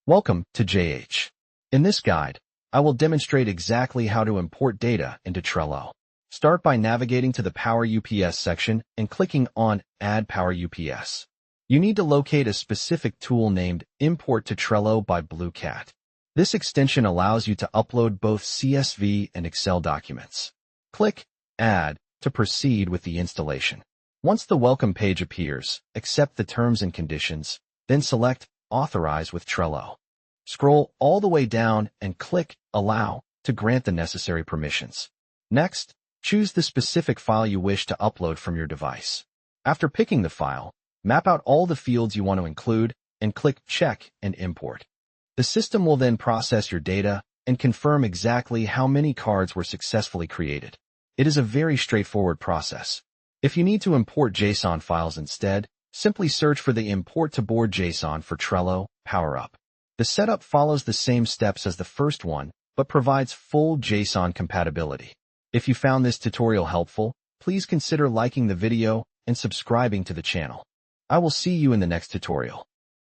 Welcome to JH. In this guide, I will demonstrate exactly how to import data into Trello. Start by navigating to the Power UPS section and clicking on Add Power UPS. You need to locate a specific tool named Import to Trello by Blue Cat. This extension allows you to upload both CSV and Excel documents. Click Add to proceed with the installation. Once the welcome page appears, accept the terms and conditions, then select Authorize with Trello. Scroll all the way down and click Allow to grant the necessary permissions. Next, choose the specific file you wish to upload from your device. After picking the file, map out all the fields you want to include and click Check and Import. The system will then process your data and confirm exactly how many cards were successfully created. It is a very straightforward process. If you need to import JSON files instead, simply search for the Import to Board JSON for Trello PowerUp. The setup follows the same steps as the first one, but provides full JSON compatibility. If you found this tutorial helpful, please consider liking the video and subscribing to the channel. I will see you in the next tutorial.